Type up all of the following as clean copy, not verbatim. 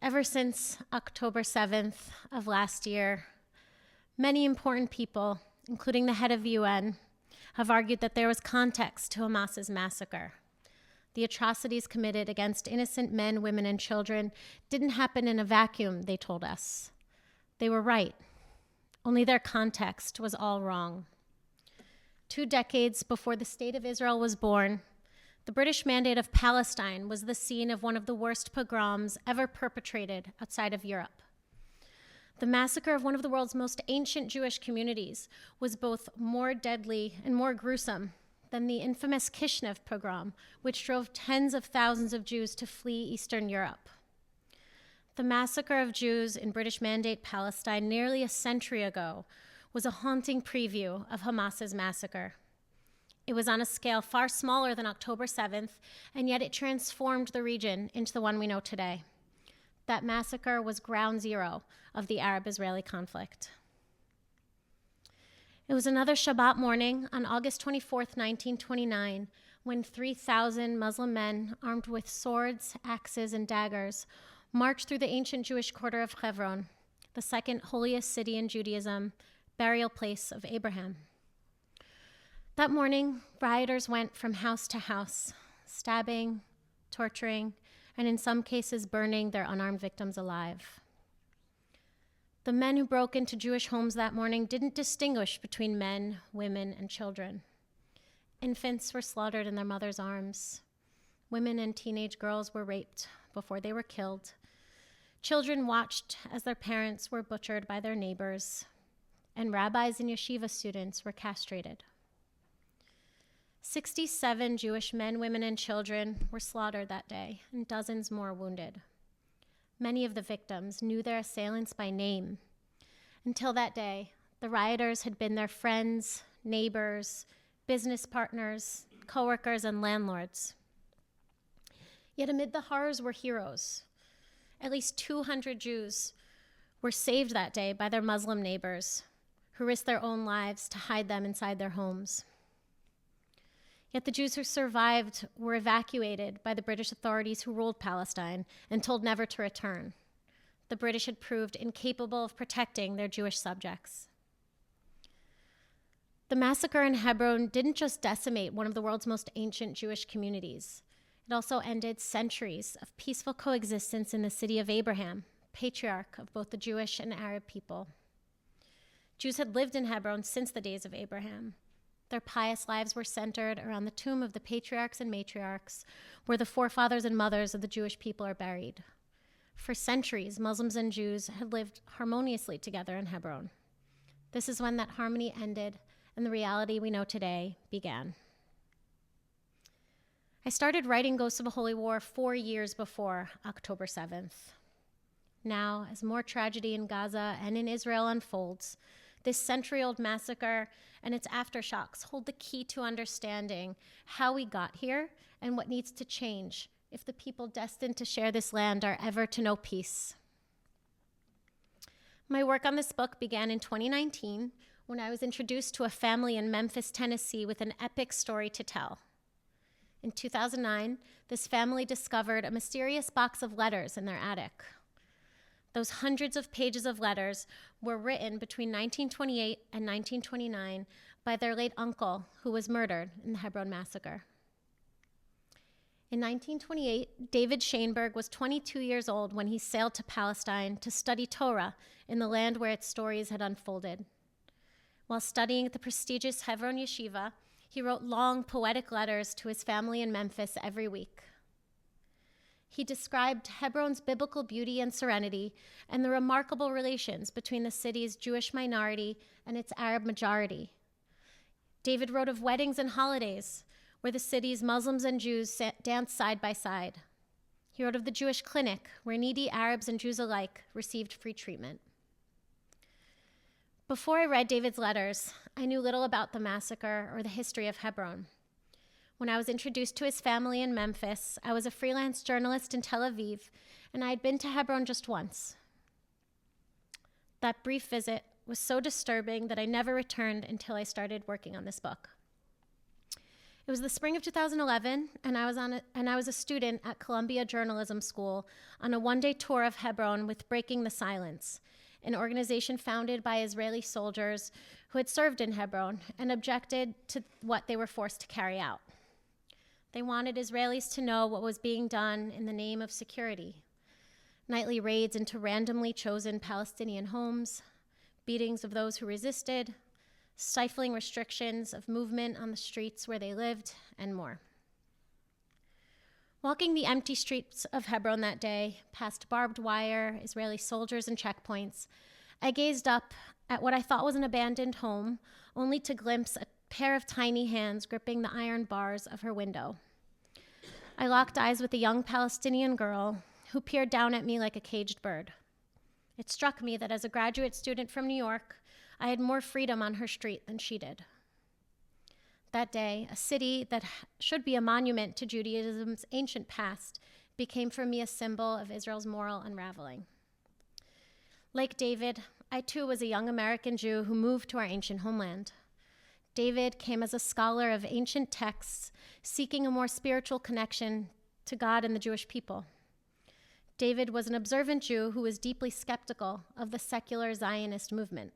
Ever since October 7th of last year, many important people, including the head of UN, have argued that there was context to Hamas's massacre. The atrocities committed against innocent men, women, and children didn't happen in a vacuum, they told us. They were right. Only their context was all wrong. 2 decades before the State of Israel was born, the British Mandate of Palestine was the scene of one of the worst pogroms ever perpetrated outside of Europe. The massacre of one of the world's most ancient Jewish communities was both more deadly and more gruesome than the infamous Kishinev pogrom, which drove tens of thousands of Jews to flee Eastern Europe. The massacre of Jews in British Mandate Palestine nearly a century ago was a haunting preview of Hamas's massacre. It was on a scale far smaller than October 7th, and yet it transformed the region into the one we know today. That massacre was ground zero of the Arab-Israeli conflict. It was another Shabbat morning on August 24th, 1929, when 3,000 Muslim men armed with swords, axes, and daggers marched through the ancient Jewish quarter of Hebron, the second holiest city in Judaism, burial place of Abraham. That morning, rioters went from house to house, stabbing, torturing, and in some cases burning their unarmed victims alive. The men who broke into Jewish homes that morning didn't distinguish between men, women, and children. Infants were slaughtered in their mothers' arms. Women and teenage girls were raped before they were killed. Children watched as their parents were butchered by their neighbors, and rabbis and yeshiva students were castrated. 67 Jewish men, women, and children were slaughtered that day, and dozens more wounded. Many of the victims knew their assailants by name. Until that day, the rioters had been their friends, neighbors, business partners, coworkers, and landlords. Yet amid the horrors were heroes. At least 200 Jews were saved that day by their Muslim neighbors, who risked their own lives to hide them inside their homes. Yet the Jews who survived were evacuated by the British authorities who ruled Palestine and told never to return. The British had proved incapable of protecting their Jewish subjects. The massacre in Hebron didn't just decimate one of the world's most ancient Jewish communities. It also ended centuries of peaceful coexistence in the city of Abraham, patriarch of both the Jewish and Arab people. Jews had lived in Hebron since the days of Abraham. Their pious lives were centered around the tomb of the patriarchs and matriarchs, where the forefathers and mothers of the Jewish people are buried. For centuries, Muslims and Jews had lived harmoniously together in Hebron. This is when that harmony ended and the reality we know today began. I started writing Ghosts of a Holy War 4 years before October 7th. Now, as more tragedy in Gaza and in Israel unfolds, this century-old massacre and its aftershocks hold the key to understanding how we got here and what needs to change if the people destined to share this land are ever to know peace. My work on this book began in 2019 when I was introduced to a family in Memphis, Tennessee with an epic story to tell. In 2009, this family discovered a mysterious box of letters in their attic. Those hundreds of pages of letters were written between 1928 and 1929 by their late uncle, who was murdered in the Hebron massacre. In 1928, David Shainberg was 22 years old when he sailed to Palestine to study Torah in the land where its stories had unfolded. While studying at the prestigious Hebron Yeshiva, he wrote long, poetic letters to his family in Memphis every week. He described Hebron's biblical beauty and serenity and the remarkable relations between the city's Jewish minority and its Arab majority. David wrote of weddings and holidays where the city's Muslims and Jews danced side by side. He wrote of the Jewish clinic where needy Arabs and Jews alike received free treatment. Before I read David's letters, I knew little about the massacre or the history of Hebron. When I was introduced to his family in Memphis, I was a freelance journalist in Tel Aviv, and I had been to Hebron just once. That brief visit was so disturbing that I never returned until I started working on this book. It was the spring of 2011, and I was a student at Columbia Journalism School on a one-day tour of Hebron with Breaking the Silence, an organization founded by Israeli soldiers who had served in Hebron and objected to what they were forced to carry out. They wanted Israelis to know what was being done in the name of security. Nightly raids into randomly chosen Palestinian homes, beatings of those who resisted, stifling restrictions of movement on the streets where they lived, and more. Walking the empty streets of Hebron that day, past barbed wire, Israeli soldiers, and checkpoints, I gazed up at what I thought was an abandoned home, only to glimpse a pair of tiny hands gripping the iron bars of her window. I locked eyes with a young Palestinian girl who peered down at me like a caged bird. It struck me that as a graduate student from New York, I had more freedom on her street than she did. That day, a city that should be a monument to Judaism's ancient past became for me a symbol of Israel's moral unraveling. Like David, I too was a young American Jew who moved to our ancient homeland. David came as a scholar of ancient texts, seeking a more spiritual connection to God and the Jewish people. David was an observant Jew who was deeply skeptical of the secular Zionist movement.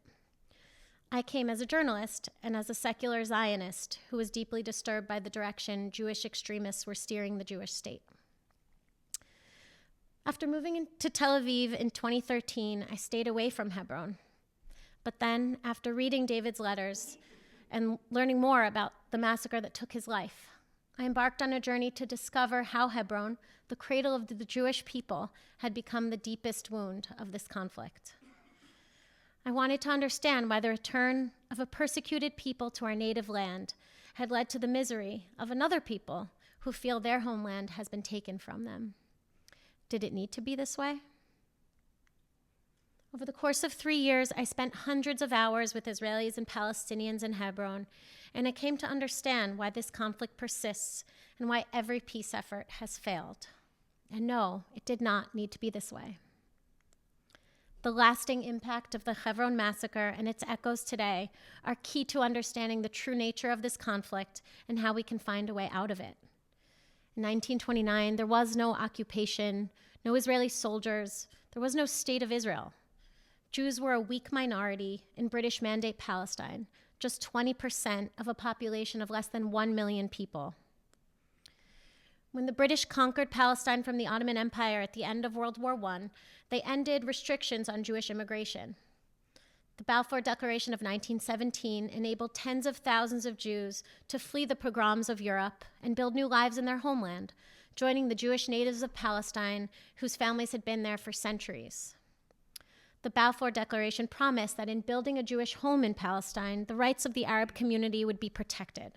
I came as a journalist and as a secular Zionist who was deeply disturbed by the direction Jewish extremists were steering the Jewish state. After moving to Tel Aviv in 2013, I stayed away from Hebron. But then, after reading David's letters and learning more about the massacre that took his life, I embarked on a journey to discover how Hebron, the cradle of the Jewish people, had become the deepest wound of this conflict. I wanted to understand why the return of a persecuted people to our native land had led to the misery of another people who feel their homeland has been taken from them. Did it need to be this way? Over the course of 3 years, I spent hundreds of hours with Israelis and Palestinians in Hebron, and I came to understand why this conflict persists and why every peace effort has failed. And no, it did not need to be this way. The lasting impact of the Hebron massacre and its echoes today are key to understanding the true nature of this conflict and how we can find a way out of it. In 1929, there was no occupation, no Israeli soldiers, there was no state of Israel. Jews were a weak minority in British Mandate Palestine, just 20% of a population of less than 1 million people. When the British conquered Palestine from the Ottoman Empire at the end of World War I, they ended restrictions on Jewish immigration. The Balfour Declaration of 1917 enabled tens of thousands of Jews to flee the pogroms of Europe and build new lives in their homeland, joining the Jewish natives of Palestine whose families had been there for centuries. The Balfour Declaration promised that in building a Jewish home in Palestine, the rights of the Arab community would be protected.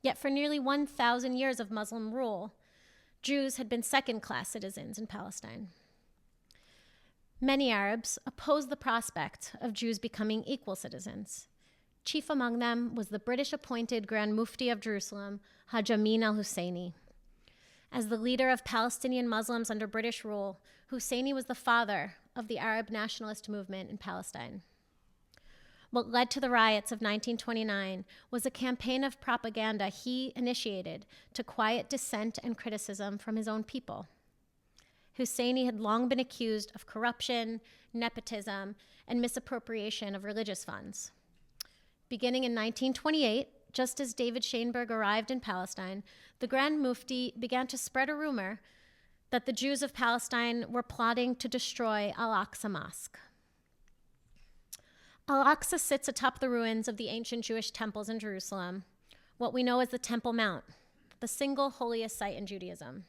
Yet for nearly 1,000 years of Muslim rule, Jews had been second-class citizens in Palestine. Many Arabs opposed the prospect of Jews becoming equal citizens. Chief among them was the British-appointed Grand Mufti of Jerusalem, Haj Amin al-Husseini. As the leader of Palestinian Muslims under British rule, Husseini was the father of the Arab nationalist movement in Palestine. What led to the riots of 1929 was a campaign of propaganda he initiated to quiet dissent and criticism from his own people. Husseini had long been accused of corruption, nepotism, and misappropriation of religious funds. Beginning in 1928, just as David Shainberg arrived in Palestine, the Grand Mufti began to spread a rumor that the Jews of Palestine were plotting to destroy Al-Aqsa Mosque. Al-Aqsa sits atop the ruins of the ancient Jewish temples in Jerusalem, what we know as the Temple Mount, the single holiest site in Judaism.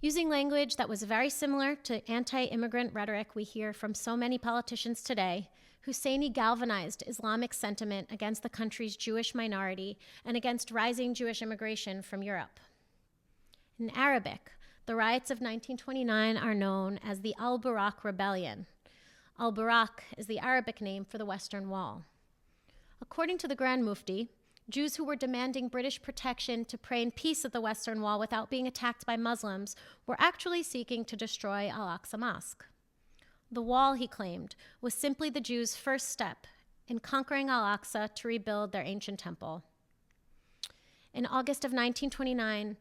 Using language that was very similar to anti-immigrant rhetoric we hear from so many politicians today, Husseini galvanized Islamic sentiment against the country's Jewish minority and against rising Jewish immigration from Europe. In Arabic, the riots of 1929 are known as the Al-Buraq Rebellion. Al-Buraq is the Arabic name for the Western Wall. According to the Grand Mufti, Jews who were demanding British protection to pray in peace at the Western Wall without being attacked by Muslims were actually seeking to destroy Al-Aqsa Mosque. The wall, he claimed, was simply the Jews' first step in conquering Al-Aqsa to rebuild their ancient temple. In August of 1929,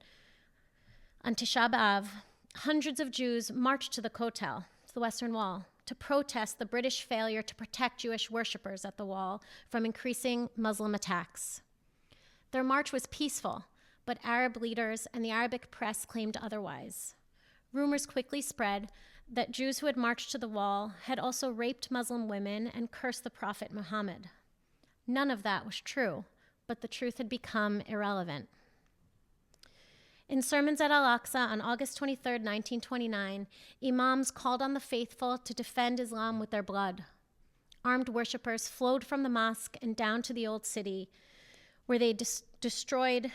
on Tisha B'Av, hundreds of Jews marched to the Kotel, to the Western Wall, to protest the British failure to protect Jewish worshippers at the wall from increasing Muslim attacks. Their march was peaceful, but Arab leaders and the Arabic press claimed otherwise. Rumors quickly spread that Jews who had marched to the wall had also raped Muslim women and cursed the Prophet Muhammad. None of that was true, but the truth had become irrelevant. In sermons at Al-Aqsa on August 23, 1929, imams called on the faithful to defend Islam with their blood. Armed worshippers flowed from the mosque and down to the Old City, where they destroyed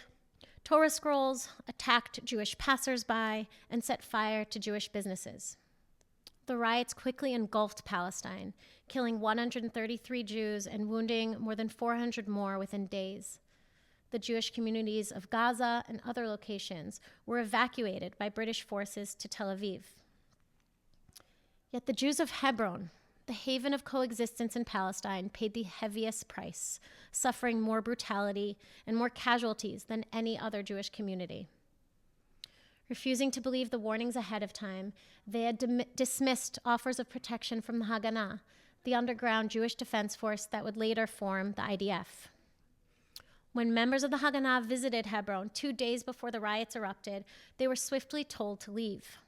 Torah scrolls, attacked Jewish passersby, and set fire to Jewish businesses. The riots quickly engulfed Palestine, killing 133 Jews and wounding more than 400 more within days. The Jewish communities of Gaza and other locations were evacuated by British forces to Tel Aviv. Yet the Jews of Hebron, the haven of coexistence in Palestine, paid the heaviest price, suffering more brutality and more casualties than any other Jewish community. Refusing to believe the warnings ahead of time, they had dismissed offers of protection from the Haganah, the underground Jewish defense force that would later form the IDF. When members of the Haganah visited Hebron 2 days before the riots erupted, they were swiftly told to leave.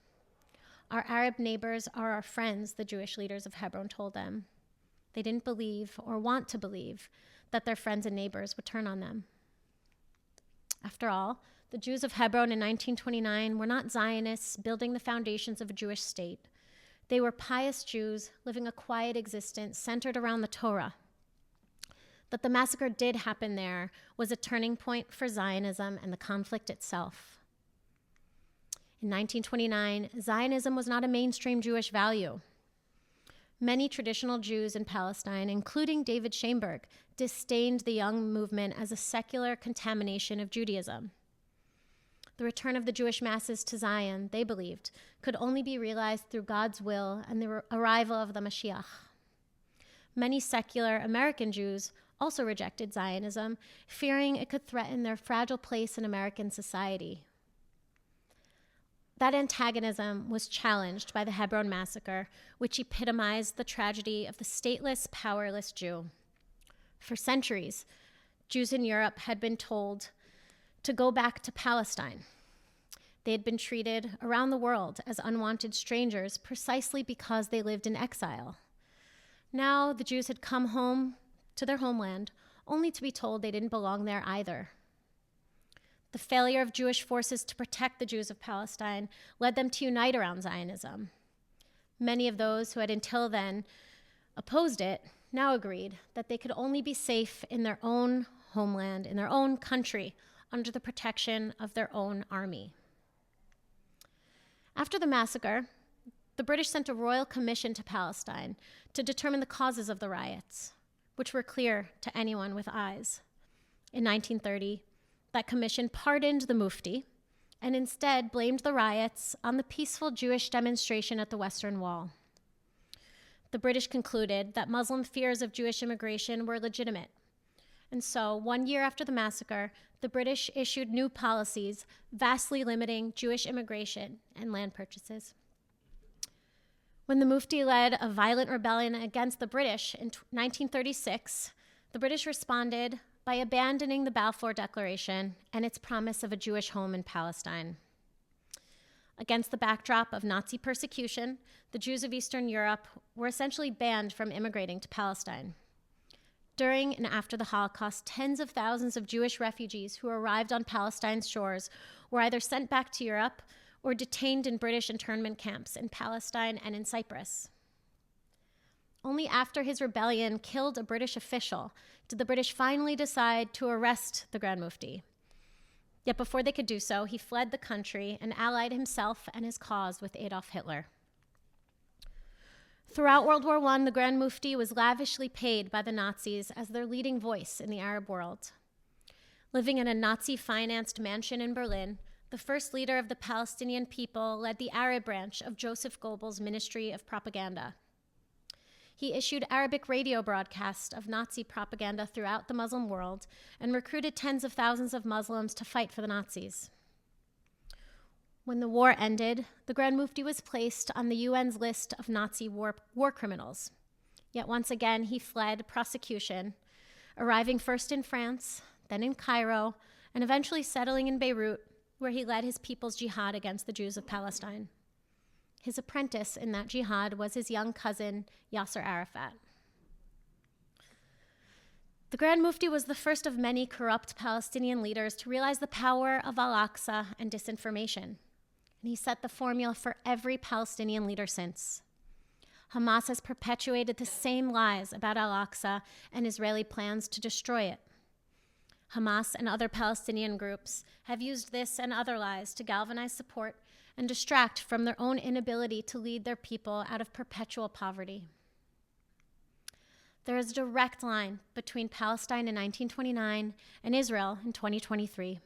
Our Arab neighbors are our friends, the Jewish leaders of Hebron told them. They didn't believe or want to believe that their friends and neighbors would turn on them. After all, the Jews of Hebron in 1929 were not Zionists building the foundations of a Jewish state. They were pious Jews living a quiet existence centered around the Torah. That the massacre did happen there was a turning point for Zionism and the conflict itself. In 1929, Zionism was not a mainstream Jewish value. Many traditional Jews in Palestine, including David Schoenberg, disdained the young movement as a secular contamination of Judaism. The return of the Jewish masses to Zion, they believed, could only be realized through God's will and the arrival of the Mashiach. Many secular American Jews also rejected Zionism, fearing it could threaten their fragile place in American society. That antagonism was challenged by the Hebron massacre, which epitomized the tragedy of the stateless, powerless Jew. For centuries, Jews in Europe had been told to go back to Palestine. They had been treated around the world as unwanted strangers precisely because they lived in exile. Now the Jews had come home to their homeland, only to be told they didn't belong there either. The failure of Jewish forces to protect the Jews of Palestine led them to unite around Zionism. Many of those who had until then opposed it now agreed that they could only be safe in their own homeland, in their own country, under the protection of their own army. After the massacre, the British sent a royal commission to Palestine to determine the causes of the riots, which were clear to anyone with eyes. In 1930, that commission pardoned the Mufti and instead blamed the riots on the peaceful Jewish demonstration at the Western Wall. The British concluded that Muslim fears of Jewish immigration were legitimate. And so, 1 year after the massacre, the British issued new policies vastly limiting Jewish immigration and land purchases. When the Mufti led a violent rebellion against the British in 1936, the British responded by abandoning the Balfour Declaration and its promise of a Jewish home in Palestine. Against the backdrop of Nazi persecution, the Jews of Eastern Europe were essentially banned from immigrating to Palestine. During and after the Holocaust, tens of thousands of Jewish refugees who arrived on Palestine's shores were either sent back to Europe or detained in British internment camps in Palestine and in Cyprus. Only after his rebellion killed a British official did the British finally decide to arrest the Grand Mufti. Yet before they could do so, he fled the country and allied himself and his cause with Adolf Hitler. Throughout World War I, the Grand Mufti was lavishly paid by the Nazis as their leading voice in the Arab world. Living in a Nazi-financed mansion in Berlin, the first leader of the Palestinian people led the Arab branch of Joseph Goebbels' Ministry of Propaganda. He issued Arabic radio broadcasts of Nazi propaganda throughout the Muslim world and recruited tens of thousands of Muslims to fight for the Nazis. When the war ended, the Grand Mufti was placed on the UN's list of Nazi war criminals. Yet once again, he fled prosecution, arriving first in France, then in Cairo, and eventually settling in Beirut, where he led his people's jihad against the Jews of Palestine. His apprentice in that jihad was his young cousin, Yasser Arafat. The Grand Mufti was the first of many corrupt Palestinian leaders to realize the power of Al-Aqsa and disinformation, and he set the formula for every Palestinian leader since. Hamas has perpetuated the same lies about Al-Aqsa and Israeli plans to destroy it. Hamas and other Palestinian groups have used this and other lies to galvanize support and distract from their own inability to lead their people out of perpetual poverty. There is a direct line between Palestine in 1929 and Israel in 2023.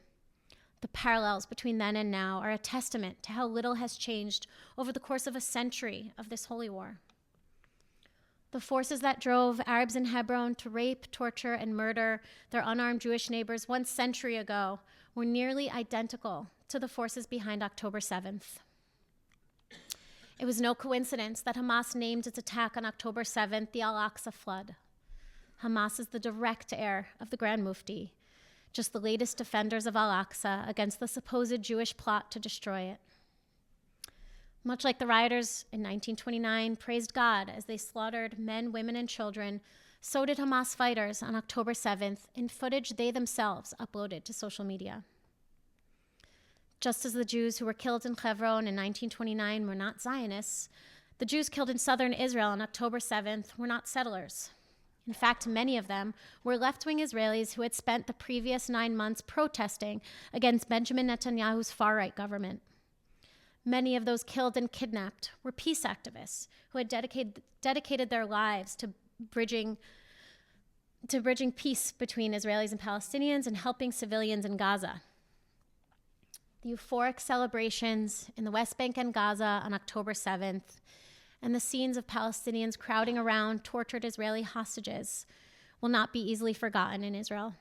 The parallels between then and now are a testament to how little has changed over the course of a century of this holy war. The forces that drove Arabs in Hebron to rape, torture, and murder their unarmed Jewish neighbors 1 century ago were nearly identical to the forces behind October 7th. It was no coincidence that Hamas named its attack on October 7th the Al-Aqsa flood. Hamas is the direct heir of the Grand Mufti, just the latest defenders of Al-Aqsa against the supposed Jewish plot to destroy it. Much like the rioters in 1929 praised God as they slaughtered men, women, and children, so did Hamas fighters on October 7th in footage they themselves uploaded to social media. Just as the Jews who were killed in Hebron in 1929 were not Zionists, the Jews killed in southern Israel on October 7th were not settlers. In fact, many of them were left-wing Israelis who had spent the previous 9 months protesting against Benjamin Netanyahu's far-right government. Many of those killed and kidnapped were peace activists who had dedicated their lives to bridging peace between Israelis and Palestinians and helping civilians in Gaza. The euphoric celebrations in the West Bank and Gaza on October 7th and the scenes of Palestinians crowding around tortured Israeli hostages will not be easily forgotten in Israel.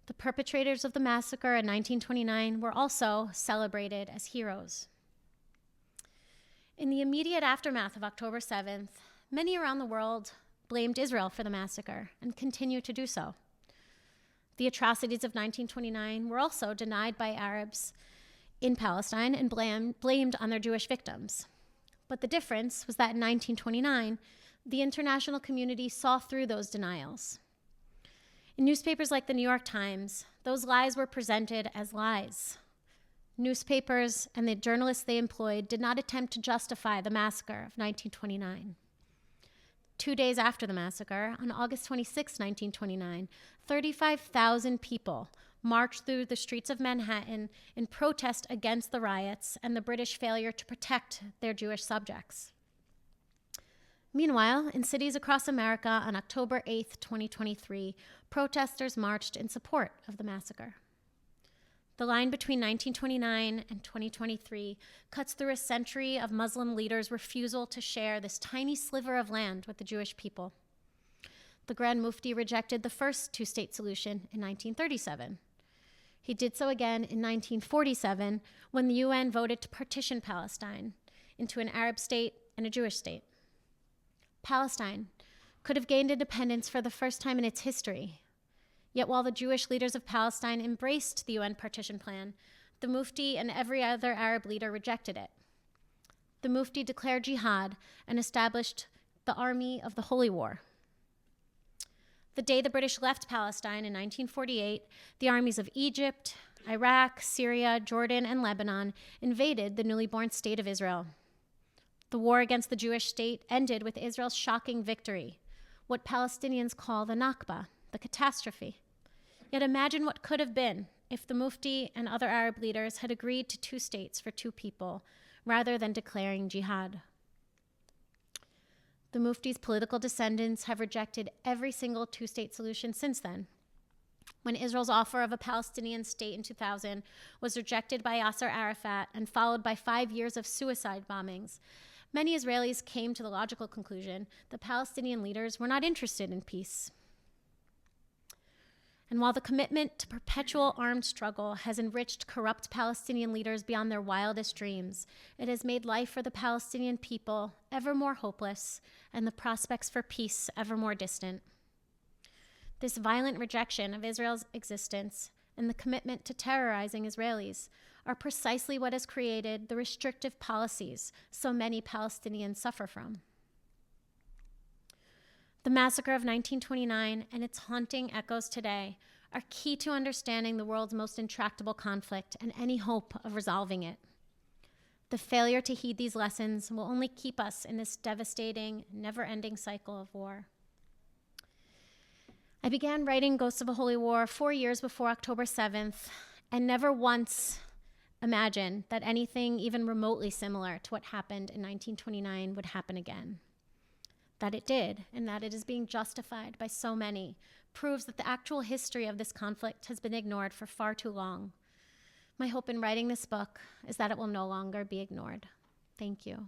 The perpetrators of the massacre in 1929 were also celebrated as heroes. In the immediate aftermath of October 7th, many around the world blamed Israel for the massacre and continue to do so. The atrocities of 1929 were also denied by Arabs in Palestine and blamed on their Jewish victims. But the difference was that in 1929, the international community saw through those denials. In newspapers like the New York Times, those lies were presented as lies. Newspapers and the journalists they employed did not attempt to justify the massacre of 1929. 2 days after the massacre, on August 26, 1929, 35,000 people marched through the streets of Manhattan in protest against the riots and the British failure to protect their Jewish subjects. Meanwhile, in cities across America on October 8, 2023, protesters marched in support of the massacre. The line between 1929 and 2023 cuts through a century of Muslim leaders' refusal to share this tiny sliver of land with the Jewish people. The Grand Mufti rejected the first two-state solution in 1937. He did so again in 1947 when the UN voted to partition Palestine into an Arab state and a Jewish state. Palestine could have gained independence for the first time in its history. Yet while the Jewish leaders of Palestine embraced the UN partition plan, the Mufti and every other Arab leader rejected it. The Mufti declared jihad and established the Army of the Holy War. The day the British left Palestine in 1948, the armies of Egypt, Iraq, Syria, Jordan, and Lebanon invaded the newly born state of Israel. The war against the Jewish state ended with Israel's shocking victory, what Palestinians call the Nakba, the catastrophe. Yet imagine what could have been if the Mufti and other Arab leaders had agreed to 2 states for 2 people, rather than declaring jihad. The Mufti's political descendants have rejected every single 2-state solution since then. When Israel's offer of a Palestinian state in 2000 was rejected by Yasser Arafat and followed by 5 years of suicide bombings, many Israelis came to the logical conclusion that Palestinian leaders were not interested in peace. And while the commitment to perpetual armed struggle has enriched corrupt Palestinian leaders beyond their wildest dreams, it has made life for the Palestinian people ever more hopeless and the prospects for peace ever more distant. This violent rejection of Israel's existence and the commitment to terrorizing Israelis are precisely what has created the restrictive policies so many Palestinians suffer from. The massacre of 1929 and its haunting echoes today are key to understanding the world's most intractable conflict and any hope of resolving it. The failure to heed these lessons will only keep us in this devastating, never-ending cycle of war. I began writing Ghosts of a Holy War 4 years before October 7th, and never once imagined that anything even remotely similar to what happened in 1929 would happen again. That it did, and that it is being justified by so many, proves that the actual history of this conflict has been ignored for far too long. My hope in writing this book is that it will no longer be ignored. Thank you.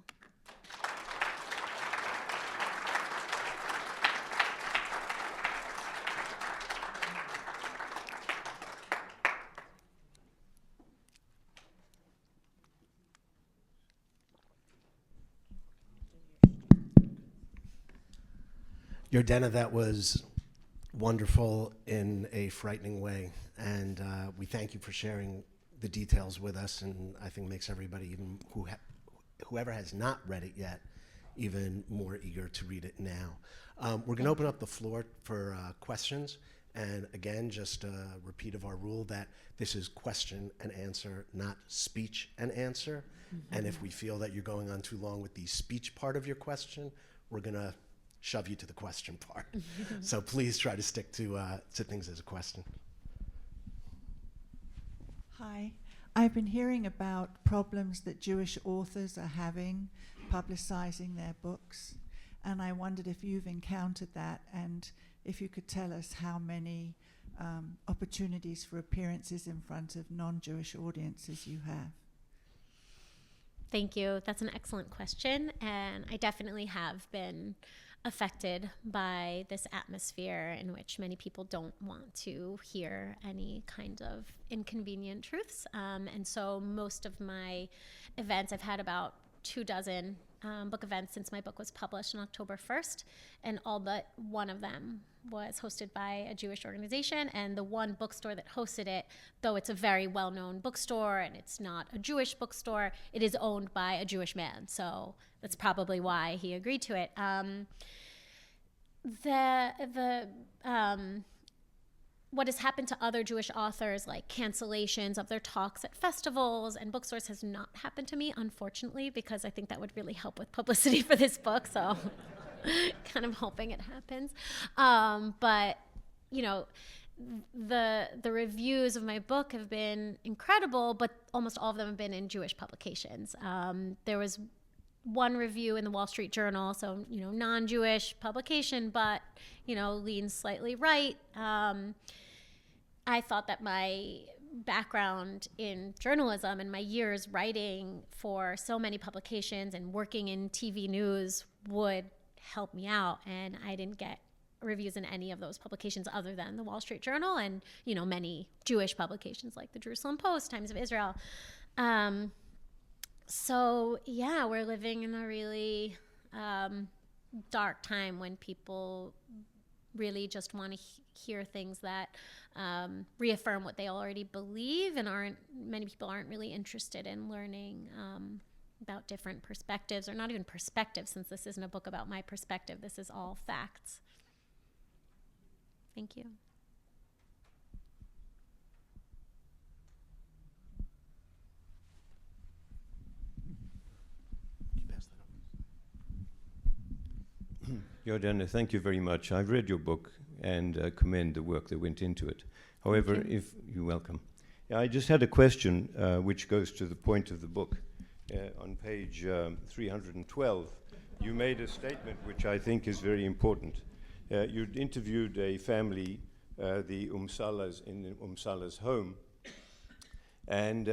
Yardena, that was wonderful in a frightening way, and we thank you for sharing the details with us, and I think makes everybody, even whoever has not read it yet, even more eager to read it now. We're going to open up the floor for questions, and again, just a repeat of our rule that this is question and answer, not speech and answer, and if we feel that you're going on too long with the speech part of your question, we're going to shove you to the question part. So please try to stick to things as a question. Hi. I've been hearing about problems that Jewish authors are having publicizing their books, and I wondered if you've encountered that and if you could tell us how many opportunities for appearances in front of non-Jewish audiences you have. Thank you. That's an excellent question, and I definitely have been affected by this atmosphere in which many people don't want to hear any kind of inconvenient truths. And so most of my events, I've had about 24 book events since my book was published on October 1st, and all but one of them was hosted by a Jewish organization, and the one bookstore that hosted it, though it's a very well-known bookstore and it's not a Jewish bookstore, it is owned by a Jewish man, so that's probably why he agreed to it. What has happened to other Jewish authors, like cancellations of their talks at festivals and bookstores, has not happened to me, unfortunately, because I think that would really help with publicity for this book, so kind of hoping it happens. But, you know, the reviews of my book have been incredible, but almost all of them have been in Jewish publications. There was one review in the Wall Street Journal, so, you know, non-Jewish publication, but, you know, leans slightly right. I thought that my background in journalism and my years writing for so many publications and working in TV news would help me out, and I didn't get reviews in any of those publications other than the Wall Street Journal and, you know, many Jewish publications like the Jerusalem Post, Times of Israel. So yeah, we're living in a really dark time when people really just want to hear things that reaffirm what they already believe, and many people aren't really interested in learning about different perspectives, or not even perspectives, since this isn't a book about my perspective. This is all facts. Thank you. Yardena, thank you very much. I've read your book and commend the work that went into it. However, you're welcome. Yeah, I just had a question which goes to the point of the book. On page 312, you made a statement which I think is very important. You'd interviewed a family, the Umsalas, in the Umsalas' home, and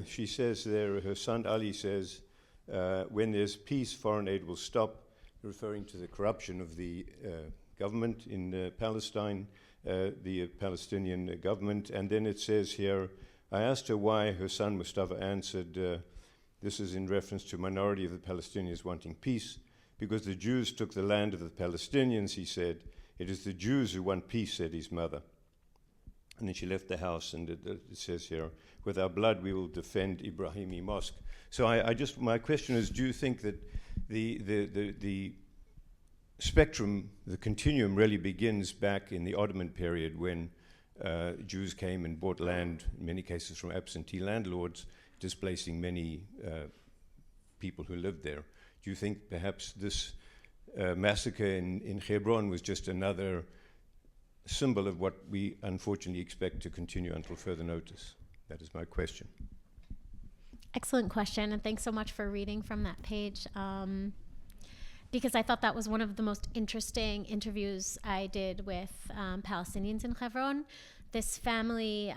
she says there, her son Ali says, when there's peace, foreign aid will stop, referring to the corruption of the government in Palestine, the Palestinian government. And then it says here, I asked her why. Her son Mustafa answered, this is in reference to a minority of the Palestinians wanting peace, because the Jews took the land of the Palestinians, he said. It is the Jews who want peace, said his mother. And then she left the house, and it says here, with our blood we will defend Ibrahimi Mosque. So my question is, do you think that the spectrum, the continuum really begins back in the Ottoman period when Jews came and bought land, in many cases from absentee landlords, displacing many people who lived there? Do you think perhaps this massacre in Hebron was just another symbol of what we unfortunately expect to continue until further notice? That is my question. Excellent question, and thanks so much for reading from that page. Because I thought that was one of the most interesting interviews I did with Palestinians in Hebron. This family,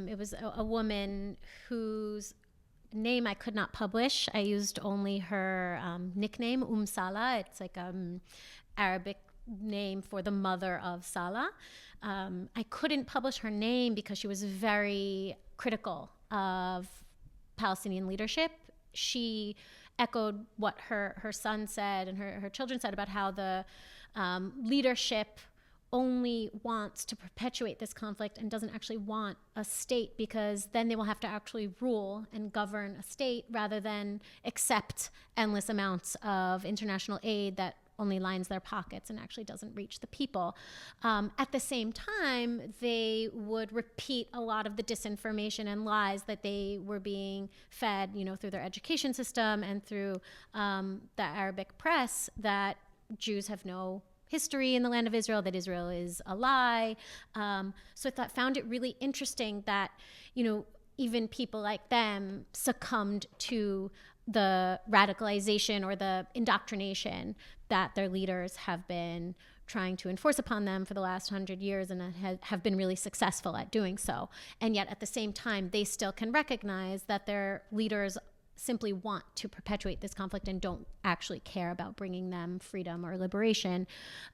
it was a woman whose name I could not publish. I used only her nickname, Salah. It's like Arabic name for the mother of Salah. I couldn't publish her name because she was very critical of Palestinian leadership. She echoed what her son said and her children said about how the leadership only wants to perpetuate this conflict and doesn't actually want a state, because then they will have to actually rule and govern a state rather than accept endless amounts of international aid that only lines their pockets and actually doesn't reach the people. At the same time, they would repeat a lot of the disinformation and lies that they were being fed, through their education system and through the Arabic press, that Jews have no history in the land of Israel, that Israel is a lie. So I found it really interesting that, even people like them succumbed to the radicalization or the indoctrination that their leaders have been trying to enforce upon them for the last 100 years, and have been really successful at doing so. And yet at the same time, they still can recognize that their leaders simply want to perpetuate this conflict and don't actually care about bringing them freedom or liberation.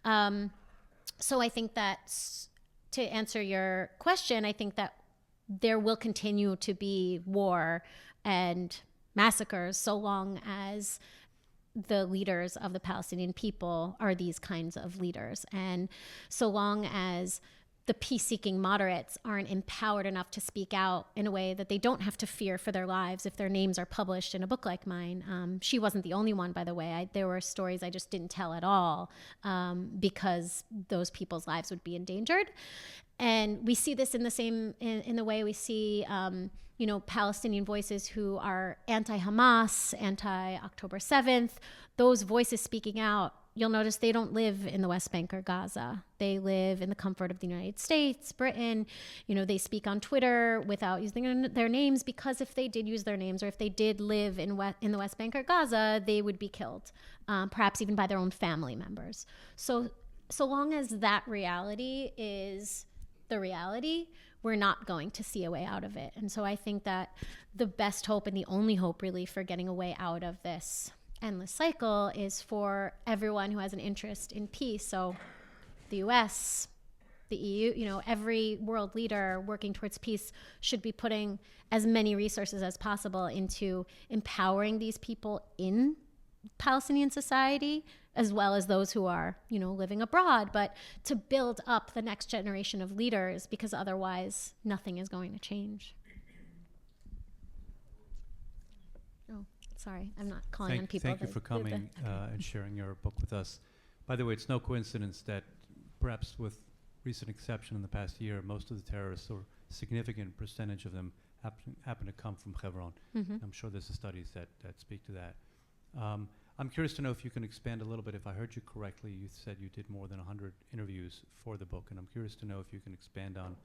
So I think that, to answer your question, I think that there will continue to be war and massacres so long as the leaders of the Palestinian people are these kinds of leaders. And so long as the peace-seeking moderates aren't empowered enough to speak out in a way that they don't have to fear for their lives if their names are published in a book like mine. She wasn't the only one, by the way. There were stories I just didn't tell at all because those people's lives would be endangered. And we see this in the way we see Palestinian voices who are anti-Hamas, anti-October 7th, those voices speaking out. You'll notice they don't live in the West Bank or Gaza. They live in the comfort of the United States, Britain. They speak on Twitter without using their names, because if they did use their names, or if they did live in the West Bank or Gaza, they would be killed, perhaps even by their own family members. So long as that reality is the reality, we're not going to see a way out of it. And so I think that the best hope and the only hope really for getting a way out of this endless cycle is for everyone who has an interest in peace. So the US, the EU, every world leader working towards peace should be putting as many resources as possible into empowering these people in Palestinian society, as well as those who are, living abroad, but to build up the next generation of leaders, because otherwise nothing is going to change. Oh, sorry, I'm not calling on people. Thank you for coming and sharing your book with us. By the way, it's no coincidence that, perhaps with recent exception in the past year, most of the terrorists, or significant percentage of them, happen to come from Hebron. Mm-hmm. I'm sure there's studies that speak to that. I'm curious to know if you can expand a little bit. If I heard you correctly, you said you did more than 100 interviews for the book, and I'm curious to know if you can expand on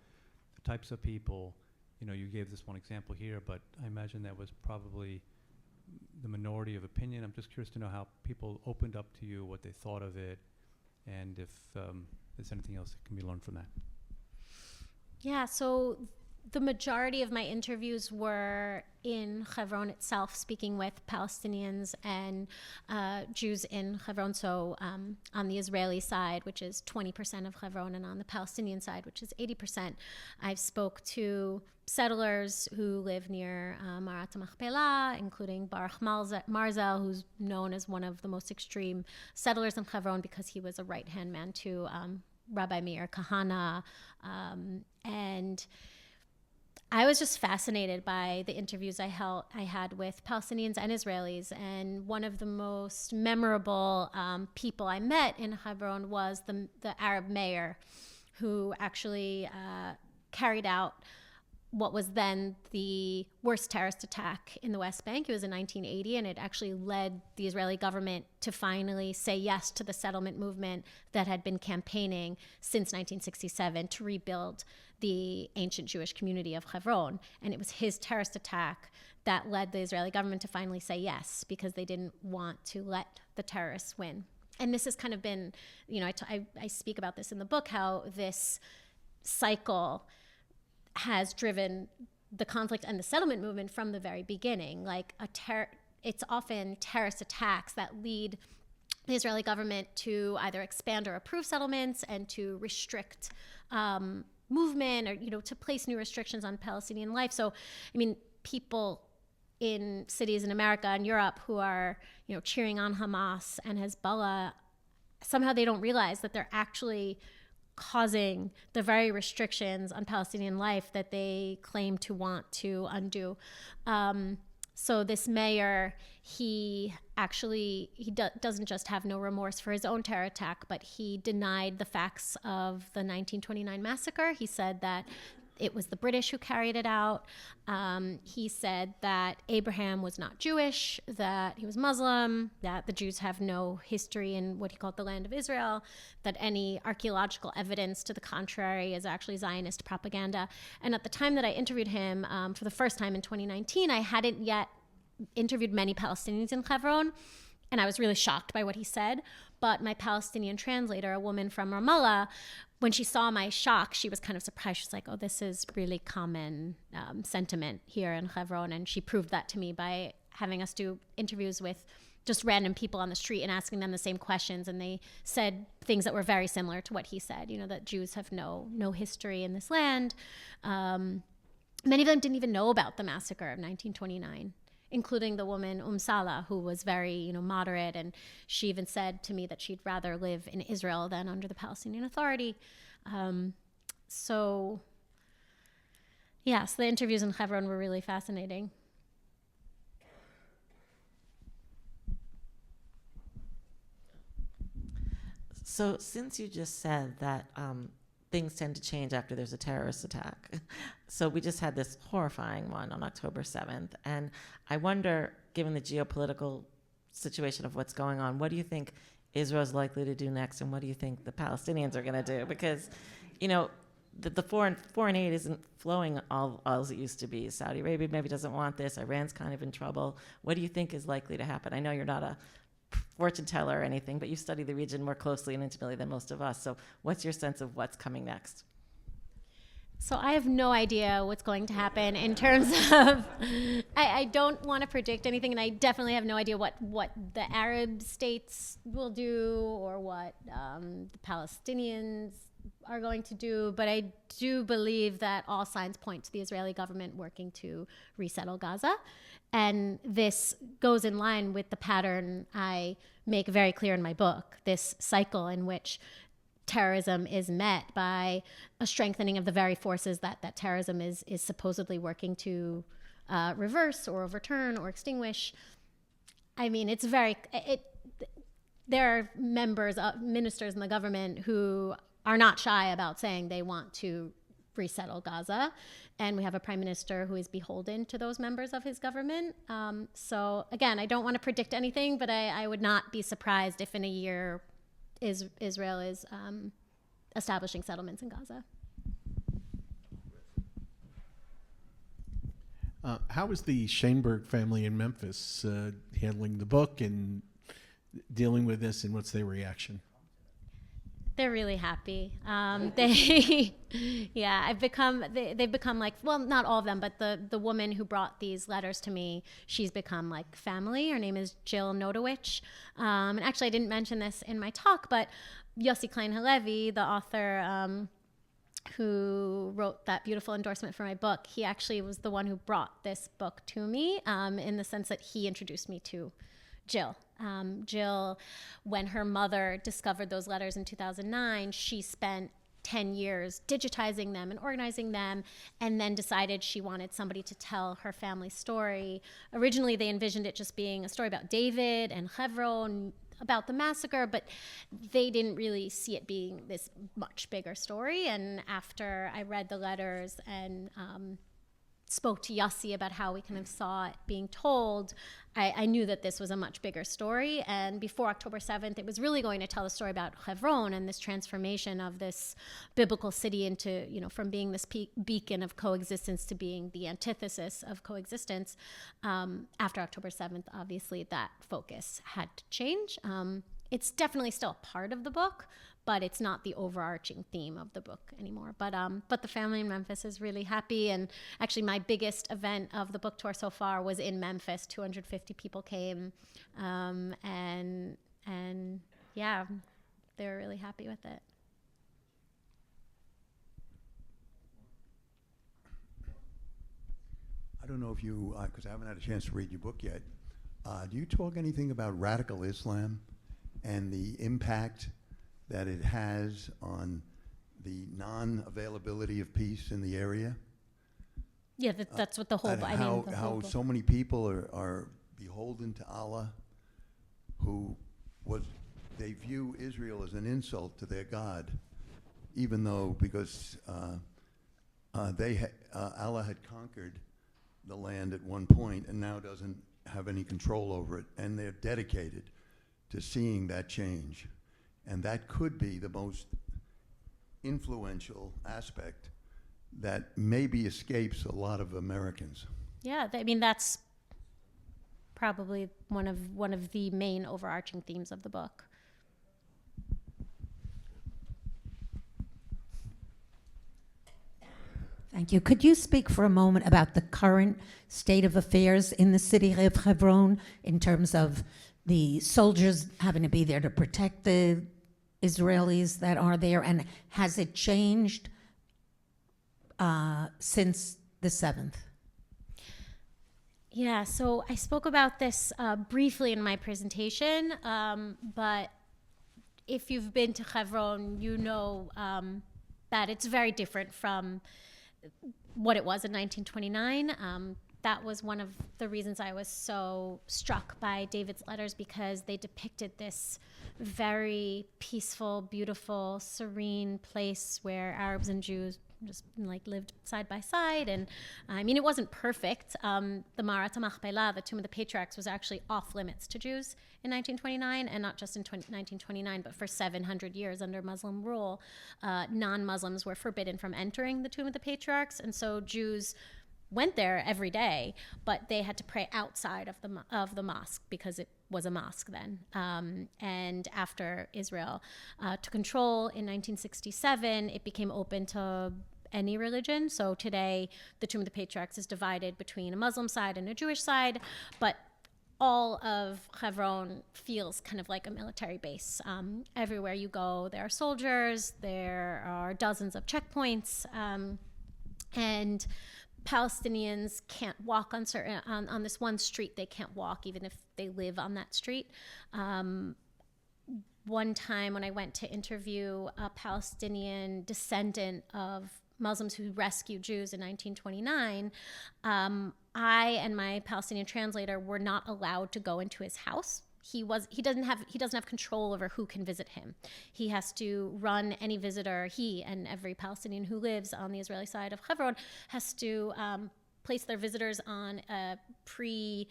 the types of people. You gave this one example here, but I imagine that was probably the minority of opinion. I'm just curious to know how people opened up to you, what they thought of it, and if there's anything else that can be learned from that. Yeah, so the majority of my interviews were in Hebron itself, speaking with Palestinians and Jews in Hebron. So on the Israeli side, which is 20% of Hebron, and on the Palestinian side, which is 80%, I spoke to settlers who live near Marat HaMachpelah, including Baruch Marzel, who's known as one of the most extreme settlers in Hebron because he was a right-hand man to Rabbi Meir Kahana, and I was just fascinated by the interviews I had with Palestinians and Israelis. And one of the most memorable people I met in Hebron was the Arab mayor, who actually carried out what was then the worst terrorist attack in the West Bank. It was in 1980, and it actually led the Israeli government to finally say yes to the settlement movement that had been campaigning since 1967 to rebuild the ancient Jewish community of Hebron. And it was his terrorist attack that led the Israeli government to finally say yes, because they didn't want to let the terrorists win. And this has kind of been, I speak about this in the book, how this cycle has driven the conflict and the settlement movement from the very beginning. It's often terrorist attacks that lead the Israeli government to either expand or approve settlements and to restrict movement, or to place new restrictions on Palestinian life. So, people in cities in America and Europe who are, cheering on Hamas and Hezbollah, somehow they don't realize that they're actually causing the very restrictions on Palestinian life that they claim to want to undo. So this mayor, he doesn't just have no remorse for his own terror attack, but he denied the facts of the 1929 massacre. He said that it was the British who carried it out. He said that Abraham was not Jewish, that he was Muslim, that the Jews have no history in what he called the land of Israel, that any archaeological evidence to the contrary is actually Zionist propaganda. And at the time that I interviewed him for the first time in 2019, I hadn't yet interviewed many Palestinians in Hebron, and I was really shocked by what he said. But my Palestinian translator, a woman from Ramallah, when she saw my shock, she was kind of surprised. She's like, oh, this is really common sentiment here in Hebron. And she proved that to me by having us do interviews with just random people on the street and asking them the same questions. And they said things that were very similar to what he said, that Jews have no history in this land. Many of them didn't even know about the massacre of 1929. Including the woman Salah, who was very, moderate, and she even said to me that she'd rather live in Israel than under the Palestinian Authority. So the interviews in Hebron were really fascinating. So since you just said that things tend to change after there's a terrorist attack. So we just had this horrifying one on October 7th. And I wonder, given the geopolitical situation of what's going on, what do you think Israel's likely to do next? And what do you think the Palestinians are going to do? Because, the foreign aid isn't flowing all as it used to be. Saudi Arabia maybe doesn't want this. Iran's kind of in trouble. What do you think is likely to happen? I know you're not a fortune teller or anything, but you study the region more closely and intimately than most of us. So what's your sense of what's coming next? So I have no idea what's going to happen in terms of, I don't want to predict anything, and I definitely have no idea what the Arab states will do or what the Palestinians are going to do, but I do believe that all signs point to the Israeli government working to resettle Gaza. And this goes in line with the pattern I make very clear in my book, this cycle in which terrorism is met by a strengthening of the very forces that terrorism is supposedly working to reverse or overturn or extinguish. There are ministers in the government who are not shy about saying they want to resettle Gaza. And we have a prime minister who is beholden to those members of his government. So again, I don't want to predict anything, but I would not be surprised if in a year Israel is establishing settlements in Gaza. How is the Schoenberg family in Memphis handling the book and dealing with this, and what's their reaction? They're really happy. They've become like, well, not all of them, but the woman who brought these letters to me, she's become like family. Her name is Jill Nodowich. And actually, I didn't mention this in my talk, but Yossi Klein Halevi, the author who wrote that beautiful endorsement for my book, he actually was the one who brought this book to me, in the sense that he introduced me to Jill. Jill, when her mother discovered those letters in 2009, she spent 10 years digitizing them and organizing them, and then decided she wanted somebody to tell her family story. Originally, they envisioned it just being a story about David and Hebron, about the massacre, but they didn't really see it being this much bigger story. And after I read the letters and spoke to Yossi about how we kind of saw it being told, I knew that this was a much bigger story. And before October 7th, it was really going to tell the story about Hebron and this transformation of this biblical city into, from being this beacon of coexistence to being the antithesis of coexistence. After October 7th, obviously, that focus had to change. It's definitely still a part of the book, but it's not the overarching theme of the book anymore. But the family in Memphis is really happy. And actually, my biggest event of the book tour so far was in Memphis. 250 people came, and yeah, they were really happy with it. I don't know if you, because I haven't had a chance to read your book yet. Do you talk anything about radical Islam and the impact that it has on the non-availability of peace in the area? Yeah, that's what the whole. How so many people are beholden to Allah, they view Israel as an insult to their God, even though because Allah had conquered the land at one point and now doesn't have any control over it, and they're dedicated to seeing that change. And that could be the most influential aspect that maybe escapes a lot of Americans. Yeah, that's probably one of the main overarching themes of the book. Thank you. Could you speak for a moment about the current state of affairs in the city of Hebron in terms of the soldiers having to be there to protect the Israelis that are there, and has it changed since the 7th? Yeah, so I spoke about this briefly in my presentation, but if you've been to Hebron, you know that it's very different from what it was in 1929. That was one of the reasons I was so struck by David's letters, because they depicted this very peaceful, beautiful, serene place where Arabs and Jews just lived side by side. And it wasn't perfect. The Marat HaMachpelah, the Tomb of the Patriarchs, was actually off limits to Jews in 1929, and not just in 1929, but for 700 years under Muslim rule. Non-Muslims were forbidden from entering the Tomb of the Patriarchs, and so Jews went there every day, but they had to pray outside of the mosque because it was a mosque then. And after Israel took control in 1967, it became open to any religion. So today, the Tomb of the Patriarchs is divided between a Muslim side and a Jewish side, but all of Hebron feels kind of like a military base. Everywhere you go, there are soldiers, there are dozens of checkpoints, and Palestinians can't walk on this one street. They can't walk even if they live on that street. One time when I went to interview a Palestinian descendant of Muslims who rescued Jews in 1929, I and my Palestinian translator were not allowed to go into his house. He doesn't have control over who can visit him. He has to run any visitor. He and every Palestinian who lives on the Israeli side of Hebron has to place their visitors on a pre-approved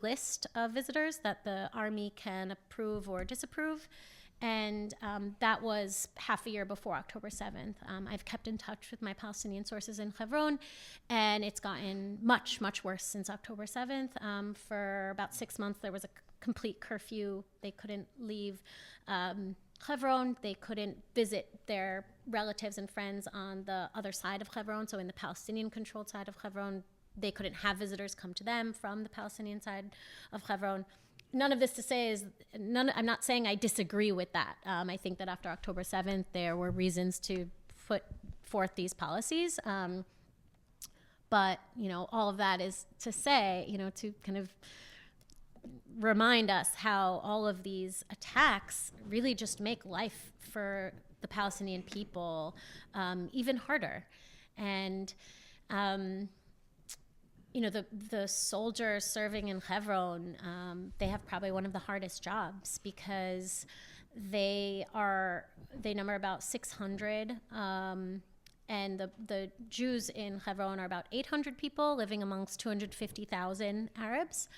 list of visitors that the army can approve or disapprove. And that was half a year before October 7th. I've kept in touch with my Palestinian sources in Hebron, and it's gotten much, much worse since October 7th. For about 6 months, there was a complete curfew. They couldn't leave Hebron. They couldn't visit their relatives and friends on the other side of Hebron, so in the Palestinian-controlled side of Hebron. They couldn't have visitors come to them from the Palestinian side of Hebron. None of this to say is, I'm not saying I disagree with that. I think that after October 7th, there were reasons to put forth these policies. But, all of that is to say, to kind of remind us how all of these attacks really just make life for the Palestinian people even harder. And, the soldiers serving in Hebron, they have probably one of the hardest jobs because they number about 600, and the Jews in Hebron are about 800 people living amongst 250,000 Arabs.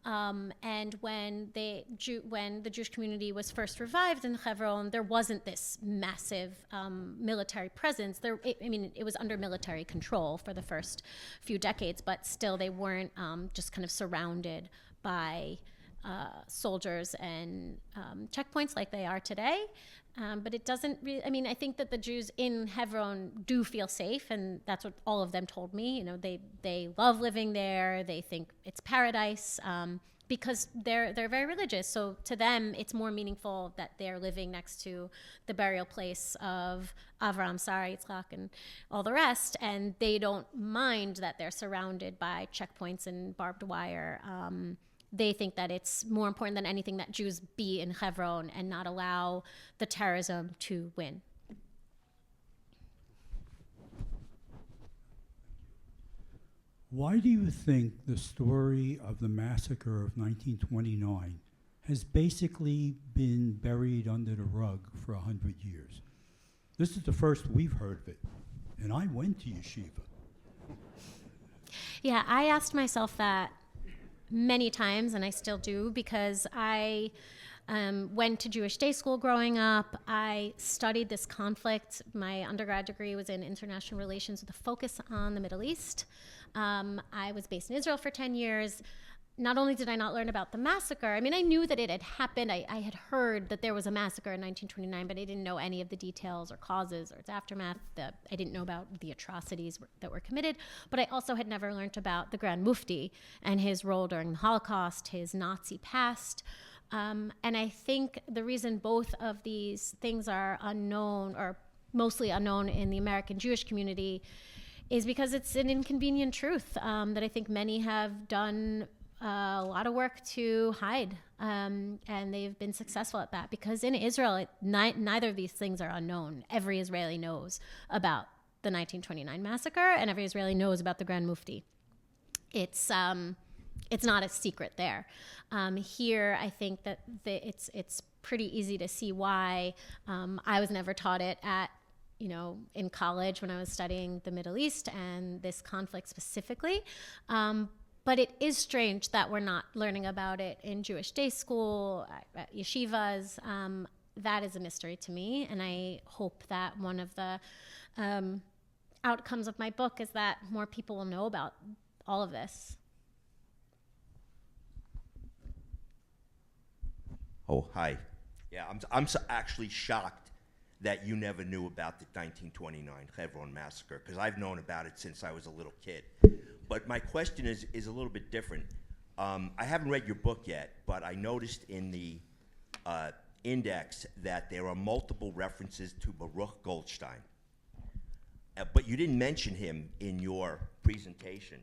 And when the Jewish community was first revived in Hebron, there wasn't this massive military presence. It was under military control for the first few decades, but still they weren't just kind of surrounded by soldiers and checkpoints like they are today. But it doesn't really, I think that the Jews in Hebron do feel safe, and that's what all of them told me. They love living there. They think it's paradise because they're very religious. So to them, it's more meaningful that they're living next to the burial place of Avraham, Sarah, Yitzchak, and all the rest, and they don't mind that they're surrounded by checkpoints and barbed wire. They think that it's more important than anything that Jews be in Hebron and not allow the terrorism to win. Why do you think the story of the massacre of 1929 has basically been buried under the rug for 100 years? This is the first we've heard of it, and I went to yeshiva. Yeah, I asked myself that many times, and I still do, because I went to Jewish day school growing up. I studied this conflict. My undergrad degree was in international relations with a focus on the Middle East. I was based in Israel for 10 years. Not only did I not learn about the massacre, I knew that it had happened. I had heard that there was a massacre in 1929, but I didn't know any of the details or causes or its aftermath. I didn't know about the atrocities that were committed, but I also had never learned about the Grand Mufti and his role during the Holocaust, his Nazi past. And I think the reason both of these things are unknown, or mostly unknown in the American Jewish community, is because it's an inconvenient truth that I think many have done a lot of work to hide, and they've been successful at that, because in Israel, neither of these things are unknown. Every Israeli knows about the 1929 massacre, and every Israeli knows about the Grand Mufti. It's not a secret there. Here, I think that it's pretty easy to see why. I was never taught it in college when I was studying the Middle East and this conflict specifically. But it is strange that we're not learning about it in Jewish day school, at yeshivas. That is a mystery to me, and I hope that one of the outcomes of my book is that more people will know about all of this. Oh, hi. Yeah, I'm actually shocked that you never knew about the 1929 Hebron massacre, because I've known about it since I was a little kid. But my question is a little bit different. I haven't read your book yet, but I noticed in the index that there are multiple references to Baruch Goldstein. But you didn't mention him in your presentation.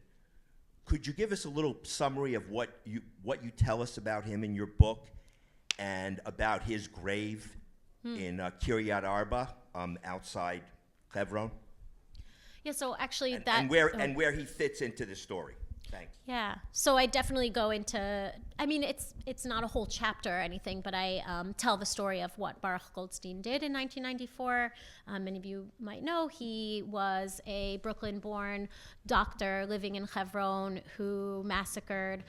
Could you give us a little summary of what you tell us about him in your book and about his grave in Kiryat Arba outside Hebron? Yeah, so actually and where he fits into the story. Thanks. Yeah, so I definitely go into, it's not a whole chapter or anything, but I tell the story of what Baruch Goldstein did in 1994. Many of you might know he was a Brooklyn-born doctor living in Hebron who massacred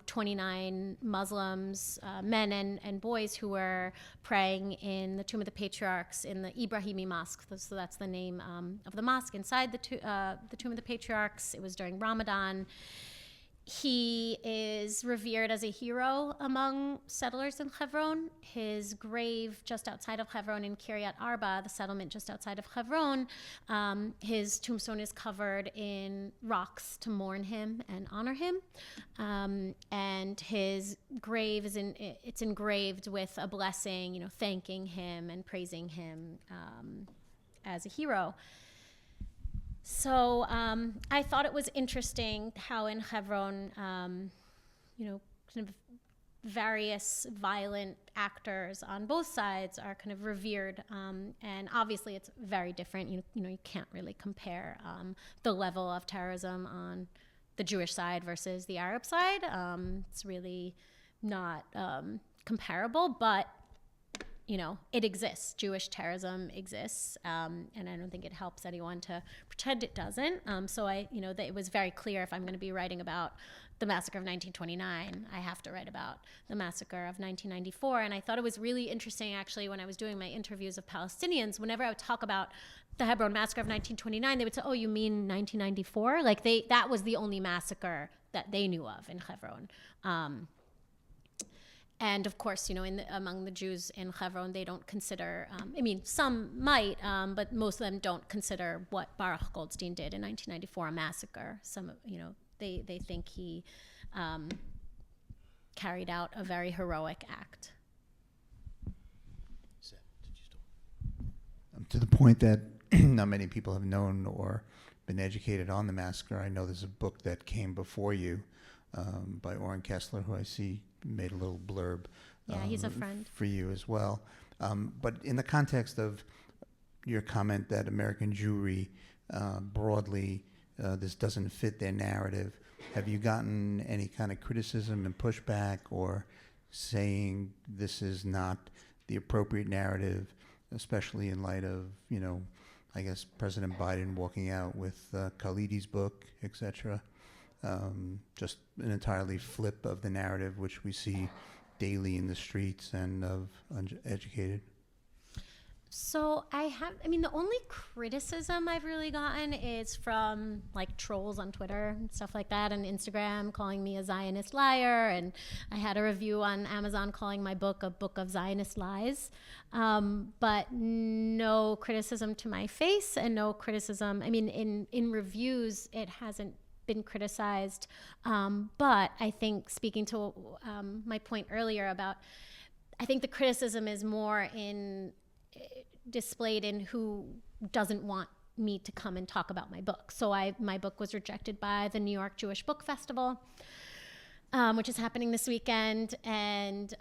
29 Muslims, men and boys who were praying in the Tomb of the Patriarchs in the Ibrahimi Mosque. So that's the name of the mosque inside the Tomb of the Patriarchs. It was during Ramadan. he is revered as a hero among settlers in Hebron. His grave just outside of Hebron in Kiryat Arba, the settlement just outside of Hebron, his tombstone is covered in rocks to mourn him and honor him. And his grave is it's engraved with a blessing, thanking him and praising him as a hero. So I thought it was interesting how in Hebron, kind of various violent actors on both sides are kind of revered, and obviously it's very different. You can't really compare the level of terrorism on the Jewish side versus the Arab side. It's really not comparable, but it exists. Jewish terrorism exists, and I don't think it helps anyone to pretend it doesn't. So that it was very clear if I'm going to be writing about the massacre of 1929, I have to write about the massacre of 1994. And I thought it was really interesting, actually, when I was doing my interviews of Palestinians, whenever I would talk about the Hebron massacre of 1929, they would say, "Oh, you mean 1994?" Like that was the only massacre that they knew of in Hebron. And of course, among the Jews in Hebron, they don't consider, some might, but most of them don't consider what Baruch Goldstein did in 1994 a massacre. Some, they think he carried out a very heroic act. To the point that not many people have known or been educated on the massacre, I know there's a book that came before you by Oren Kessler, who I see made a little blurb. Yeah, he's a friend. For you as well. But in the context of your comment that American Jewry, broadly, this doesn't fit their narrative, have you gotten any kind of criticism and pushback or saying this is not the appropriate narrative, especially in light of, I guess President Biden walking out with Khalidi's book, etc.? Just an entirely flip of the narrative, which we see daily in the streets and of uneducated. So the only criticism I've really gotten is from trolls on Twitter and stuff like that, and Instagram calling me a Zionist liar, and I had a review on Amazon calling my book a book of Zionist lies, but no criticism to my face, and no criticism, in reviews it hasn't been criticized, but I think, speaking to my point earlier about, I think the criticism is more displayed in who doesn't want me to come and talk about my book. So my book was rejected by the New York Jewish Book Festival, which is happening this weekend, and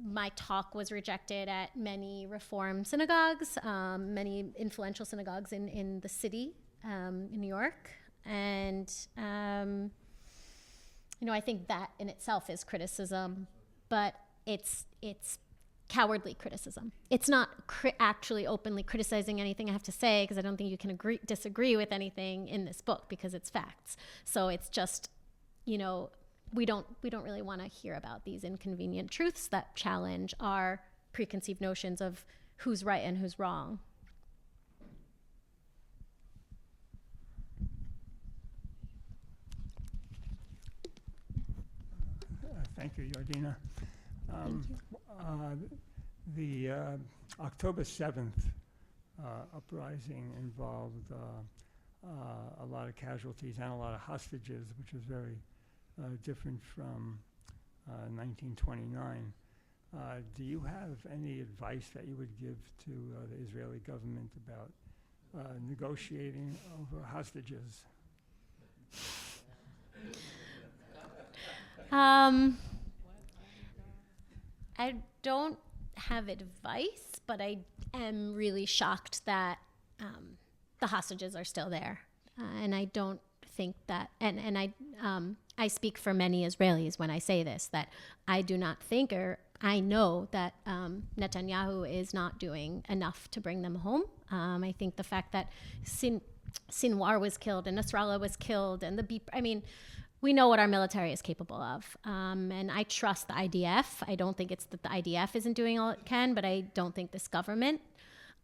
my talk was rejected at many Reform synagogues, many influential synagogues in the city, in New York. And, I think that in itself is criticism, but it's cowardly criticism. It's not actually openly criticizing anything I have to say, because I don't think you can disagree with anything in this book, because it's facts. So it's just, we don't really want to hear about these inconvenient truths that challenge our preconceived notions of who's right and who's wrong. Thank you, Yardena. The October 7th uprising involved a lot of casualties and a lot of hostages, which was very different from 1929. Do you have any advice that you would give to the Israeli government about negotiating over hostages? I don't have advice, but I am really shocked that the hostages are still there, and I don't think that. And I speak for many Israelis when I say this, that I do not think, or I know that Netanyahu is not doing enough to bring them home. I think the fact that Sinwar was killed and Nasrallah was killed, and we know what our military is capable of. And I trust the IDF. I don't think it's that the IDF isn't doing all it can, but I don't think this government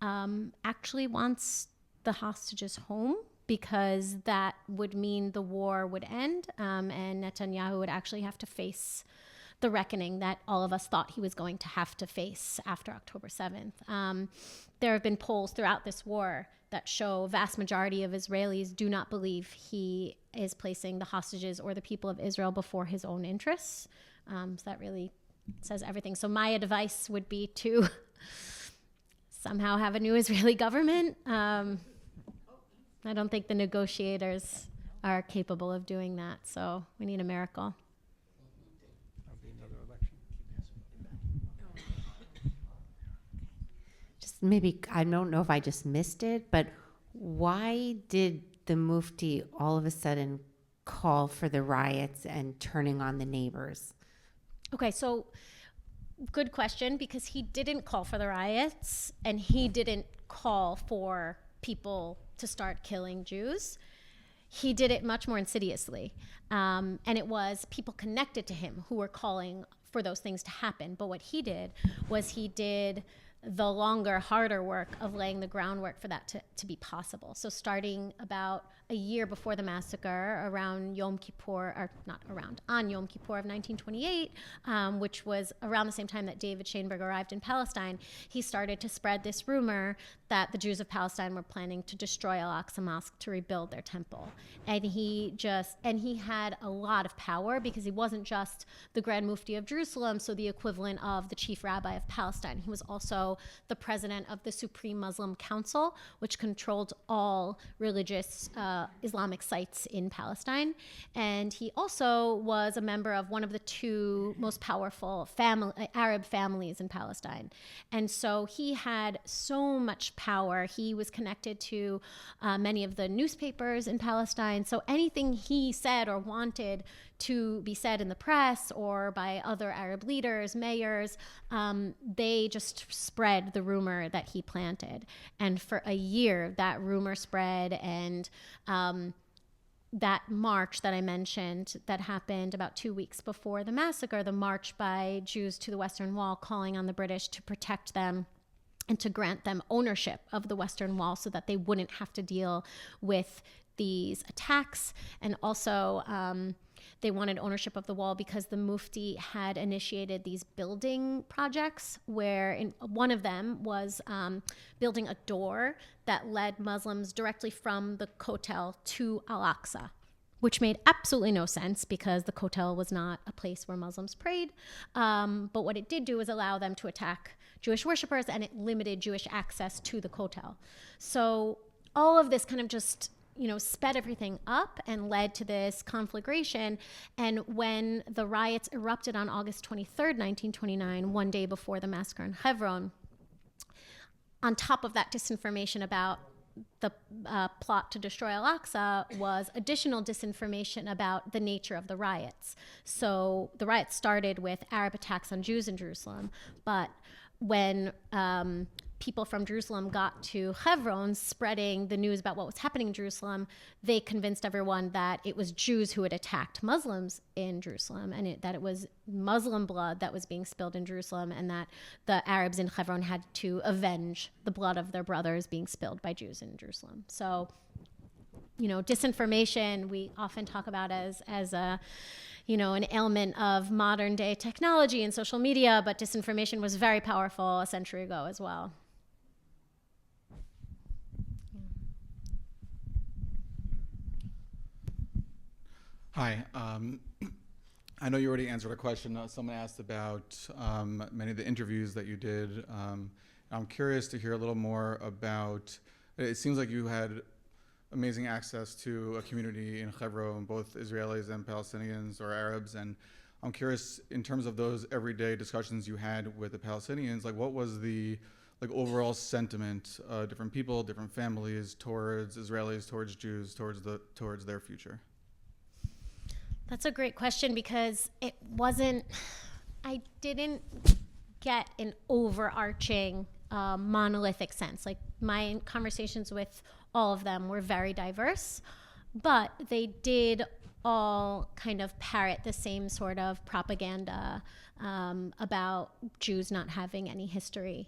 actually wants the hostages home. because that would mean the war would end, and Netanyahu would actually have to face the reckoning that all of us thought he was going to have to face after October 7th. There have been polls throughout this war that show a vast majority of Israelis do not believe he is placing the hostages or the people of Israel before his own interests. So that really says everything. So my advice would be to somehow have a new Israeli government. I don't think the negotiators are capable of doing that, so we need a miracle. That'll be another election. Just maybe, I don't know if I just missed it, but why did the Mufti all of a sudden call for the riots and turning on the neighbors? Okay, so good question, because he didn't call for the riots and he didn't call for people to start killing Jews. He did it much more insidiously. And it was people connected to him who were calling for those things to happen. But what he did was he did the longer, harder work of laying the groundwork for that to be possible. So starting about a year before the massacre, around Yom Kippur, or not around, on Yom Kippur of 1928, which was around the same time that David Schoenberg arrived in Palestine, he started to spread this rumor that the Jews of Palestine were planning to destroy Al-Aqsa Mosque to rebuild their temple. And he had a lot of power because he wasn't just the Grand Mufti of Jerusalem, so the equivalent of the chief rabbi of Palestine. He was also the president of the Supreme Muslim Council, which controlled all religious Islamic sites in Palestine. And he also was a member of one of the two most powerful Arab families in Palestine. And so he had so much power. He was connected to many of the newspapers in Palestine. So anything he said or wanted to be said in the press or by other Arab leaders, mayors, they just spread the rumor that he planted. And for a year, that rumor spread, and that march that I mentioned that happened about 2 weeks before the massacre, the march by Jews to the Western Wall calling on the British to protect them and to grant them ownership of the Western Wall so that they wouldn't have to deal with these attacks. And also, they wanted ownership of the wall because the Mufti had initiated these building projects where one of them was building a door that led Muslims directly from the Kotel to Al-Aqsa, which made absolutely no sense because the Kotel was not a place where Muslims prayed. But what it did do was allow them to attack Jewish worshipers, and it limited Jewish access to the Kotel. So all of this kind of just sped everything up and led to this conflagration. And when the riots erupted on August 23rd, 1929, one day before the massacre in Hebron, on top of that disinformation about the plot to destroy Al-Aqsa was additional disinformation about the nature of the riots. So the riots started with Arab attacks on Jews in Jerusalem, but when people from Jerusalem got to Hebron spreading the news about what was happening in Jerusalem, they convinced everyone that it was Jews who had attacked Muslims in Jerusalem, and that it was Muslim blood that was being spilled in Jerusalem, and that the Arabs in Hebron had to avenge the blood of their brothers being spilled by Jews in Jerusalem. So, disinformation we often talk about as a an ailment of modern day technology and social media, but disinformation was very powerful a century ago as well. Hi. I know you already answered a question. Someone asked about many of the interviews that you did. I'm curious to hear a little more about, it seems like you had amazing access to a community in Hebron, both Israelis and Palestinians or Arabs. And I'm curious, in terms of those everyday discussions you had with the Palestinians, what was the overall sentiment, different people, different families towards Israelis, towards Jews, towards their future? That's a great question because I didn't get an overarching monolithic sense. My conversations with all of them were very diverse, but they did all kind of parrot the same sort of propaganda about Jews not having any history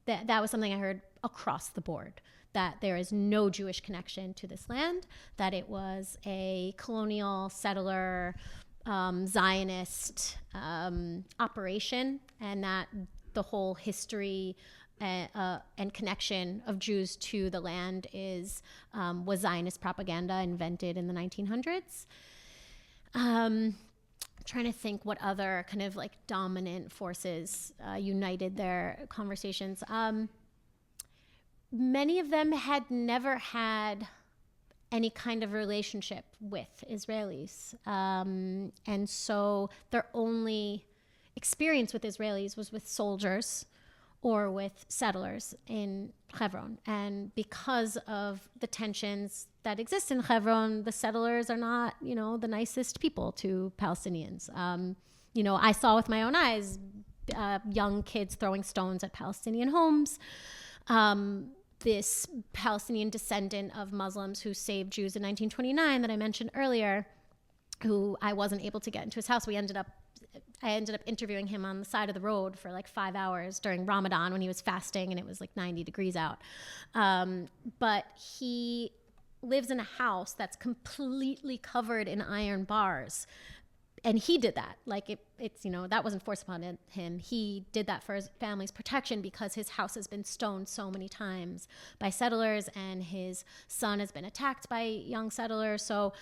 that was something I heard across the board, that there is no Jewish connection to this land, that it was a colonial settler Zionist operation, and that the whole history and connection of Jews to the land was Zionist propaganda invented in the 1900s. Trying to think what other kind of like dominant forces united their conversations. Many of them had never had any kind of relationship with Israelis. And so their only experience with Israelis was with soldiers or with settlers in Hebron. And because of the tensions that exist in Hebron, the settlers are not, the nicest people to Palestinians. I saw with my own eyes young kids throwing stones at Palestinian homes. This Palestinian descendant of Muslims who saved Jews in 1929 that I mentioned earlier, who I wasn't able to get into his house. I ended up interviewing him on the side of the road for like 5 hours during Ramadan when he was fasting and it was like 90 degrees out. But he lives in a house that's completely covered in iron bars. And he did that. Like it's that wasn't forced upon him. He did that for his family's protection because his house has been stoned so many times by settlers, and his son has been attacked by young settlers. So,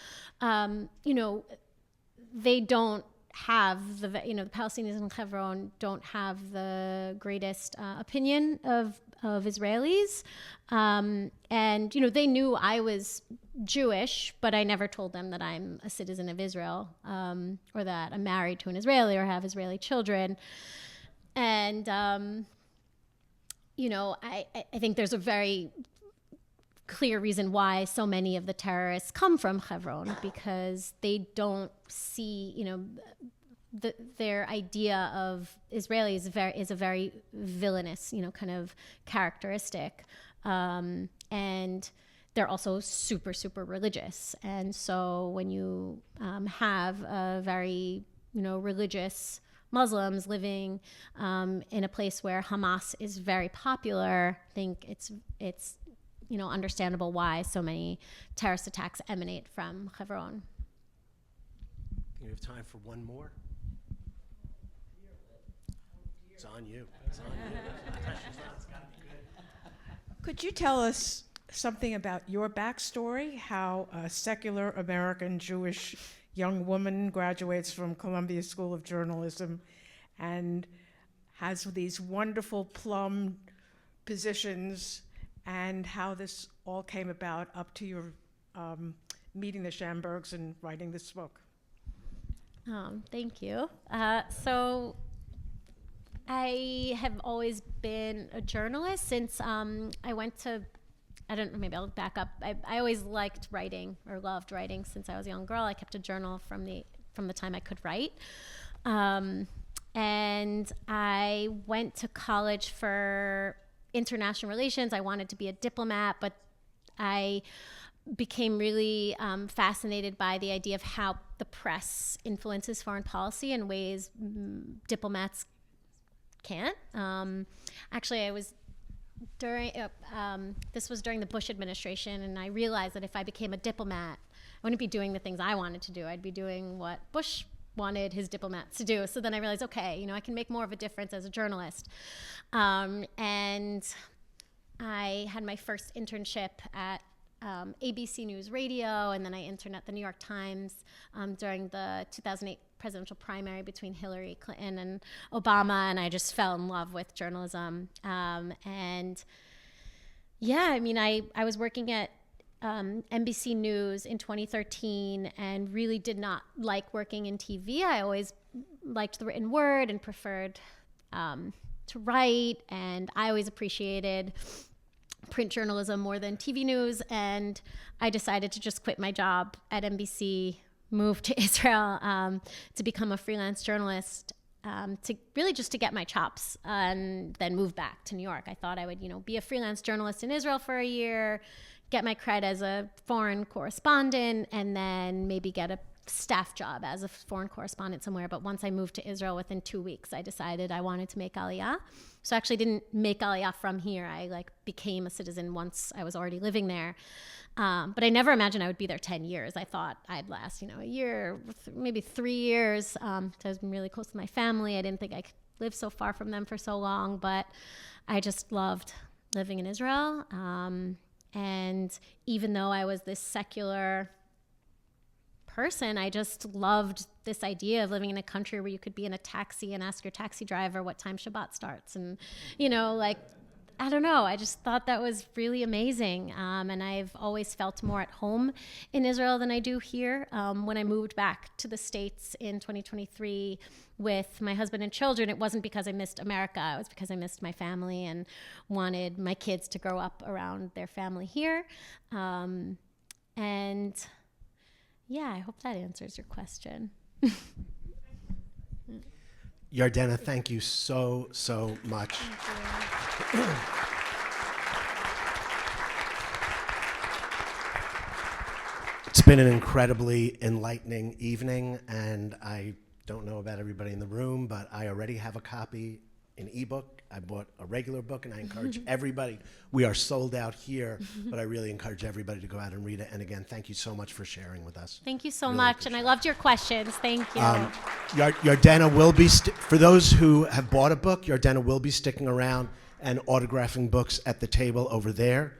they don't have the Palestinians in Hebron don't have the greatest opinion of Israelis. And, they knew I was Jewish, but I never told them that I'm a citizen of Israel, or that I'm married to an Israeli or have Israeli children. And, I think there's a very clear reason why so many of the terrorists come from Hebron, because they don't see, their idea of Israelis is a very villainous, kind of characteristic. And they're also super, super religious. And so when you have a very, religious Muslims living in a place where Hamas is very popular, I think it's understandable why so many terrorist attacks emanate from Hebron. We have time for one more. It's on you. It's on you. Could you tell us something about your backstory, how a secular American Jewish young woman graduates from Columbia School of Journalism and has these wonderful plum positions, and how this all came about up to your meeting the Schambergs and writing this book? Thank you. So I have always been a journalist since I went to, maybe I'll back up. I always liked writing or loved writing since I was a young girl. I kept a journal from the time I could write. And I went to college for international relations. I wanted to be a diplomat, but I became really fascinated by the idea of how the press influences foreign policy in ways diplomats can't. Actually, I was this was during the Bush administration, and I realized that if I became a diplomat, I wouldn't be doing the things I wanted to do. I'd be doing what Bush wanted his diplomats to do. So then I realized, okay, I can make more of a difference as a journalist. And I had my first internship at ABC News Radio, and then I interned at the New York Times during the 2008 presidential primary between Hillary Clinton and Obama, and I just fell in love with journalism. And yeah, I was working at NBC News in 2013 and really did not like working in TV. I always liked the written word and preferred to write, and I always appreciated print journalism more than TV news, and I decided to just quit my job at NBC, move to Israel to become a freelance journalist, to really just to get my chops, and then move back to New York. I thought I would, be a freelance journalist in Israel for a year, get my cred as a foreign correspondent, and then maybe get a staff job as a foreign correspondent somewhere. But once I moved to Israel, within 2 weeks, I decided I wanted to make Aliyah. So I actually didn't make Aliyah from here. I became a citizen once I was already living there. But I never imagined I would be there 10 years. I thought I'd last, a year, maybe 3 years. So I was really close to my family. I didn't think I could live so far from them for so long, but I just loved living in Israel. And even though I was this secular person, I just loved this idea of living in a country where you could be in a taxi and ask your taxi driver what time Shabbat starts. And, I don't know, I just thought that was really amazing. And I've always felt more at home in Israel than I do here. When I moved back to the States in 2023 with my husband and children, it wasn't because I missed America. It was because I missed my family and wanted my kids to grow up around their family here. And yeah, I hope that answers your question. Yardena, thank you so, so much. Thank you. It's been an incredibly enlightening evening, and I don't know about everybody in the room, but I already have a copy in ebook. I bought a regular book, and I encourage everybody. We are sold out here, but I really encourage everybody to go out and read it. And again, thank you so much for sharing with us. Thank you so Really much, and I loved your questions. Thank you. Yardena will be, for those who have bought a book, Yardena will be sticking around and autographing books at the table over there.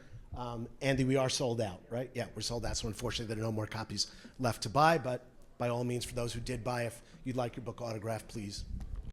Andy, we are sold out, right? Yeah, we're sold out, so unfortunately there are no more copies left to buy, but by all means, for those who did buy, if you'd like your book autographed, please